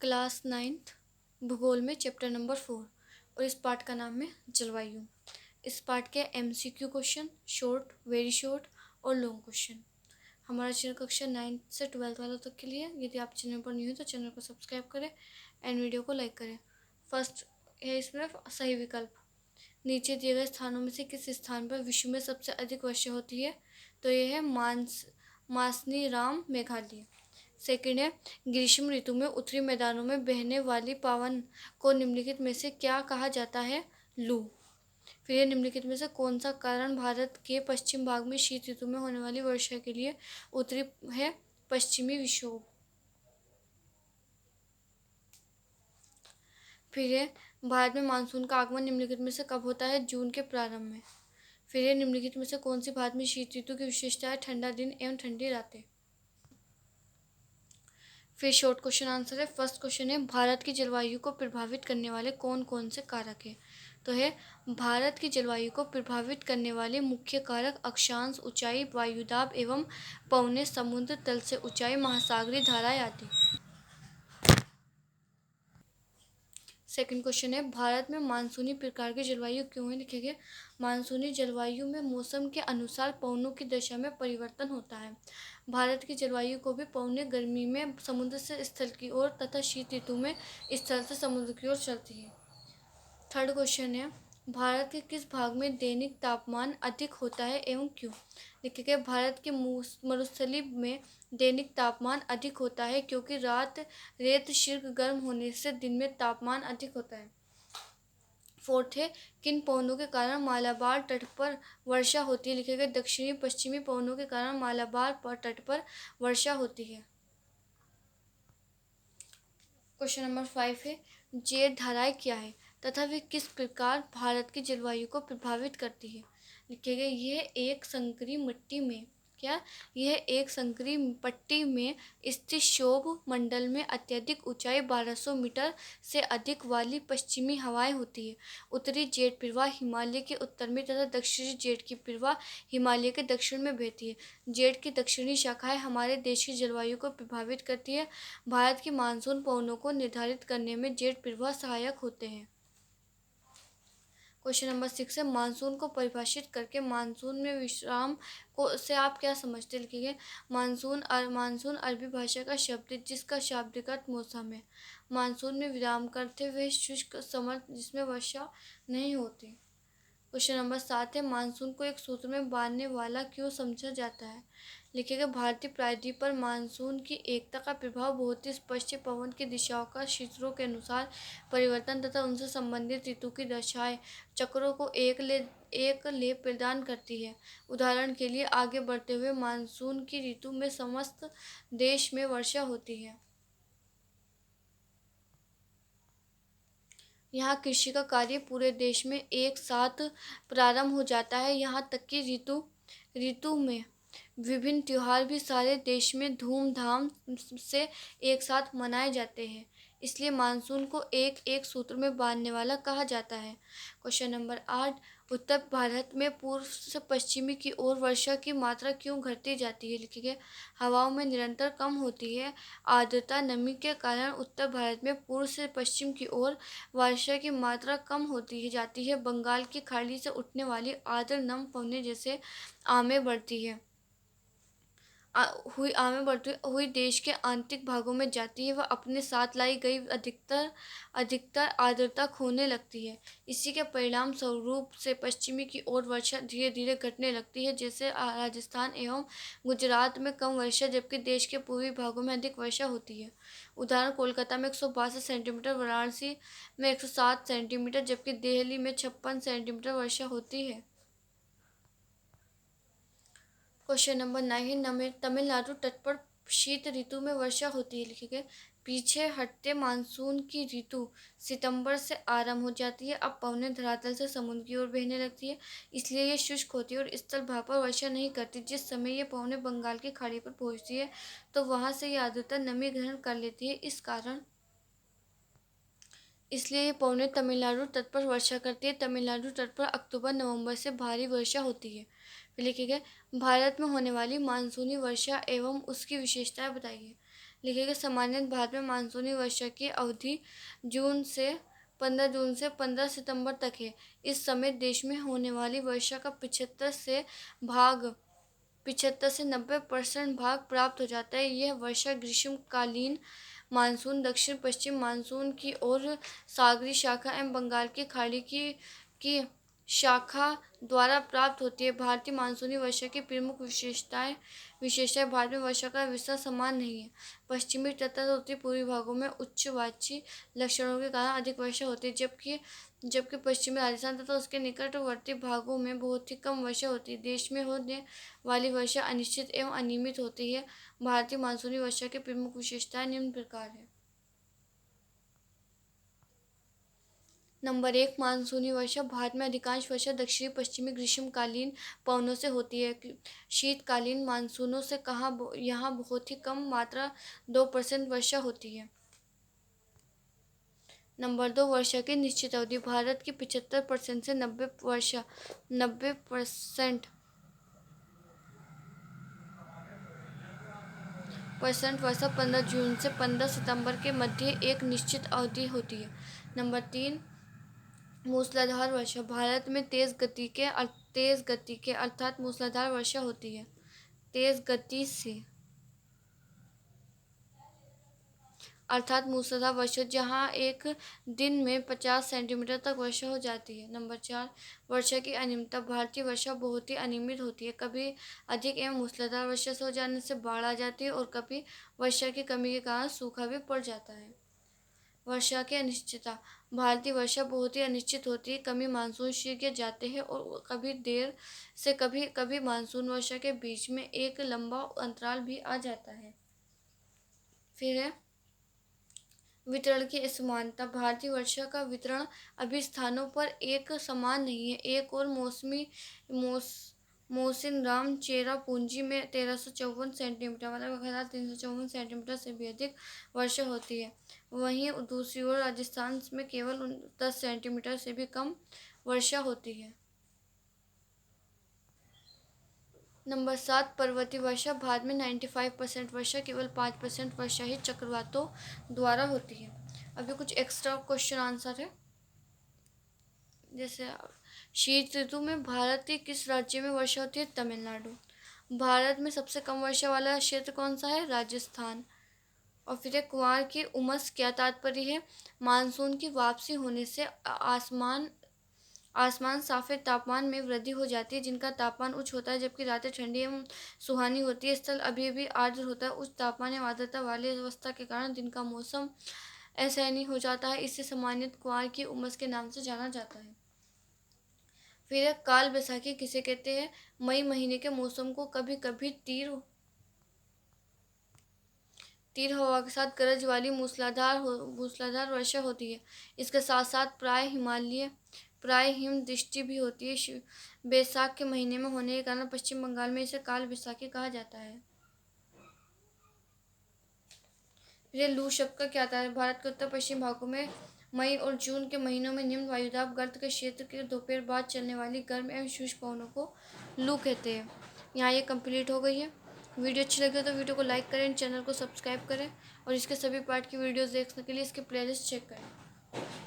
Class 9th भूगोल में chapter number 4 और इस पार्ट का नाम है जलवायु। इस पार्ट के MCQ question short, very short और लॉन्ग क्वेश्चन। हमारा चैनल कक्षा 9th से 12th वालों तक के लिए। यदि आप चैनल पर न्यू हो तो चैनल को सब्सक्राइब करें एंड वीडियो को लाइक करें। फर्स्ट है इसमें सही विकल्प। नीचे दिए गए स्थानों में से किस स्थान पर विश्व में सबसे अधिक वर्षा होती है? तो ये है मासनी मेघालय। सेकंड है ग्रीष्म ऋतु में उत्तरी मैदानों में बहने वाली पवन को निम्नलिखित में से क्या कहा जाता है? लू। फिर ये निम्नलिखित में से कौन सा कारण भारत के पश्चिम भाग में शीत ऋतु में होने वाली वर्षा के लिए उत्तरी है? पश्चिमी विक्षोभ। फिर ये भारत में मानसून का आगमन निम्नलिखित में से कब होता है? जून के प्रारंभ में। फिर ये निम्नलिखित में से कौन सी भारत में शीत ऋतु की विशेषता है? ठंडा दिन एवं ठंडी रातें। फिर शॉर्ट क्वेश्चन आंसर है। फर्स्ट क्वेश्चन है भारत की जलवायु को प्रभावित करने वाले कौन कौन से कारक हैं? तो है भारत की जलवायु को प्रभावित करने वाले मुख्य कारक अक्षांश, ऊंचाई, वायुदाब एवं पवने, समुद्र तल से ऊंचाई, महासागरीय धाराएं आदि। सेकंड क्वेश्चन है भारत में मानसूनी प्रकार की जलवायु क्यों है? लिखेंगे मानसूनी जलवायु में मौसम के अनुसार पवनों की दिशा में परिवर्तन होता है। भारत की जलवायु को भी पवनें गर्मी में समुद्र से स्थल की ओर तथा शीत ऋतु में स्थल से समुद्र की ओर चलती है। थर्ड क्वेश्चन है भारत के किस भाग में दैनिक तापमान अधिक होता है एवं क्यों? लिखेंगे भारत के मरुस्थलीय में दैनिक तापमान अधिक होता है क्योंकि रेत शीघ्र गर्म होने से दिन में तापमान अधिक होता है। फोर्थ है किन पवनों के कारण मालाबार तट पर वर्षा होती है? लिखेंगे दक्षिणी पश्चिमी पवनों के कारण मालाबार तट पर वर्षा होती है। क्वेश्चन नंबर 5 है जेड धाराएं क्या है तथा वे किस प्रकार भारत की जलवायु को प्रभावित करती है? लिखेगा यह एक संकरी पट्टी में स्थित क्षोभ मंडल में अत्यधिक ऊंचाई 1200 मीटर से अधिक वाली पश्चिमी हवाएं होती है। उत्तरी जेड प्रवाह हिमालय के उत्तर में तथा दक्षिणी जेड की प्रवाह हिमालय के दक्षिण में बहती है। जेड की दक्षिणी शाखाएं हमारे देश की जलवायु को प्रभावित करती है। भारत की मानसून पवनों को निर्धारित करने में जेड प्रवाह सहायक होते हैं। क्वेश्चन नंबर 6 है मानसून को परिभाषित करके मानसून में विश्राम को से आप क्या समझते? लिखिए मानसून अरबी भाषा का शब्द है जिसका शाब्दिक अर्थ मौसम है। मानसून में विराम करते हुए शुष्क समर जिसमें वर्षा नहीं होती। क्वेश्चन नंबर 7 है मानसून को एक सूत्र में बांधने वाला क्यों समझा जाता है? लिखिएगा भारतीय प्रायद्वीप पर मानसून की एकता का प्रभाव बहुत ही स्पष्ट है। पवन की दिशाओं का क्षेत्रों के अनुसार परिवर्तन तथा उनसे संबंधित ऋतु की दशाएं चक्रों को एक ले प्रदान करती है। उदाहरण के लिए आगे बढ़ते हुए मानसून की ऋतु में समस्त देश में वर्षा होती है। यहाँ कृषि का कार्य पूरे देश में एक साथ प्रारंभ हो जाता है। यहाँ तक कि ऋतु में विभिन्न त्योहार भी सारे देश में धूमधाम से एक साथ मनाए जाते हैं। इसलिए मानसून को एक एक सूत्र में बांधने वाला कहा जाता है। क्वेश्चन नंबर 8 उत्तर भारत में पूर्व से पश्चिमी की ओर वर्षा की मात्रा क्यों घटती जाती है? लिखिए हवाओं में निरंतर कम होती है। आर्द्रता नमी के कारण उत्तर भारत में पूर्व से पश्चिम की ओर वर्षा की मात्रा कम होती जाती है। बंगाल की खाड़ी से उठने वाली आर्द्र नम पवनें जैसे आमें बढ़ती है हुई देश के आंतरिक भागों में जाती है वह अपने साथ लाई गई अधिकतर आर्द्रता खोने लगती है। इसी के परिणाम स्वरूप से पश्चिमी की ओर वर्षा धीरे धीरे घटने लगती है। जैसे राजस्थान एवं गुजरात में कम वर्षा जबकि देश के पूर्वी भागों में अधिक वर्षा होती है। उदाहरण कोलकाता में 162 सेंटीमीटर, वाराणसी में 107 सेंटीमीटर जबकि दिल्ली में 56 सेंटीमीटर वर्षा होती है। क्वेश्चन नंबर 9 तमिलनाडु तट पर शीत ऋतु में वर्षा होती है। लिखिए पीछे हटते मानसून की ऋतु सितंबर से आरंभ हो जाती है। अब पवनें धरातल से समुद्र की ओर बहने लगती है इसलिए ये शुष्क होती है और स्थल भाग पर वर्षा नहीं करती। जिस समय ये पवनें बंगाल की खाड़ी पर पहुंचती है तो वहां से ये आर्द्रता नमी ग्रहण कर लेती है। इसलिए ये पवनें तमिलनाडु तट पर वर्षा करती है। तमिलनाडु तट पर अक्टूबर नवंबर से भारी वर्षा होती है। फिर लिखिए भारत में होने वाली मानसूनी वर्षा एवं उसकी विशेषताएं बताइए। लिखेगा सामान्य भारत में मानसूनी वर्षा की अवधि जून से 15 सितंबर तक है। इस समय देश में होने वाली वर्षा का 75 से 90% भाग प्राप्त हो जाता है। यह वर्षा ग्रीष्मकालीन मानसून, दक्षिण पश्चिम मानसून की ओर सागरी शाखा एवं बंगाल की खाड़ी की शाखा द्वारा प्राप्त होती है। भारतीय मानसूनी वर्षा की प्रमुख विशेषताएं भारत में वर्षा का विस्तार समान नहीं है। पश्चिमी तथा उत्तरी पूर्वी भागों में उच्च वाची लक्षणों के कारण अधिक वर्षा होती है, जबकि पश्चिमी राजस्थान तथा उसके निकटवर्ती भागों में बहुत ही कम वर्षा होती है। देश में होने वाली वर्षा अनिश्चित एवं अनियमित होती है। भारतीय मानसूनी वर्षा की प्रमुख विशेषताएं निम्न प्रकार है। नंबर 1, मानसूनी वर्षा। भारत में अधिकांश वर्षा दक्षिणी पश्चिमी ग्रीष्मकालीन पवनों से होती है। शीतकालीन मानसूनों से यहाँ बहुत ही कम मात्रा 2% वर्षा होती है। नंबर 2, वर्षा की निश्चित अवधि। भारत की 75% से 90% वर्षा 15 जून से 15 सितंबर के मध्य एक निश्चित अवधि होती है। नंबर 3, मूसलाधार वर्षा। भारत में तेज गति के अर्थात मूसलाधार वर्षा होती है। तेज गति से अर्थात मूसलाधार वर्षा, जहां एक दिन में 50 सेंटीमीटर तक वर्षा हो जाती है। नंबर 4, वर्षा की अनियमितता। भारतीय वर्षा बहुत ही अनियमित होती है। कभी अधिक एवं मूसलाधार वर्षा से हो जाने से बाढ़ आ जाती है और कभी वर्षा की कमी के कारण सूखा भी पड़ जाता है। वर्षा की अनिश्चितता। भारतीय वर्षा बहुत ही अनिश्चित होती है। कभी मानसून शीघ्र गिर जाते हैं और कभी देर से कभी मानसून वर्षा के बीच में एक लंबा अंतराल भी आ जाता है। फिर है वितरण की असमानता। भारतीय वर्षा का वितरण अभी स्थानों पर एक समान नहीं है। एक और मौसिनराम चेरापूंजी में 1354 सेंटीमीटर मतलब 1354 से भी अधिक वर्षा होती है। वहीं दूसरी ओर राजस्थान में केवल 10 सेंटीमीटर से भी कम वर्षा होती है। नंबर 7, पर्वतीय वर्षा। भारत में 95% वर्षा, केवल 5% वर्षा ही चक्रवातों द्वारा होती है। अभी कुछ एक्स्ट्रा क्वेश्चन आंसर है। जैसे शीत ऋतु में भारत के किस राज्य में वर्षा होती है? तमिलनाडु। भारत में सबसे कम वर्षा वाला क्षेत्र कौन सा है? राजस्थान। और फिर कुंवार की उमस क्या तात्पर्य है? मानसून की वापसी होने से आसमान साफे तापमान में वृद्धि हो जाती है, जिनका तापमान उच्च होता है, जबकि रातें ठंडी एवं सुहानी होती है। स्थल अभी भी आर्द्र होता है। उच्च तापमान एवं आर्द्रता वाली अवस्था के कारण दिन का मौसम असहनीय हो जाता है। इसे सामान्यतः कुंवार की उमस के नाम से जाना जाता है। फिर काल बैसाखी किसे कहते हैं? मई महीने के मौसम को कभी कभी तीर हवा के साथ गरज वाली मूसलाधार वर्षा होती है। इसके साथ साथ प्राय हिम दृष्टि भी होती है। बैसाख के महीने में होने के कारण पश्चिम बंगाल में इसे काल बैसाखी कहा जाता है। फिर लू शब्द का क्या था? भारत के उत्तर पश्चिम भागों में मई और जून के महीनों में निम्न वायुदाब गर्त के क्षेत्र के दोपहर बाद चलने वाली गर्म एवं शुष्क पवनों को लू कहते हैं। यहाँ ये कंप्लीट हो गई है। वीडियो अच्छी लगी तो वीडियो को लाइक करें, चैनल को सब्सक्राइब करें और इसके सभी पार्ट की वीडियोस देखने के लिए इसके प्लेलिस्ट चेक करें।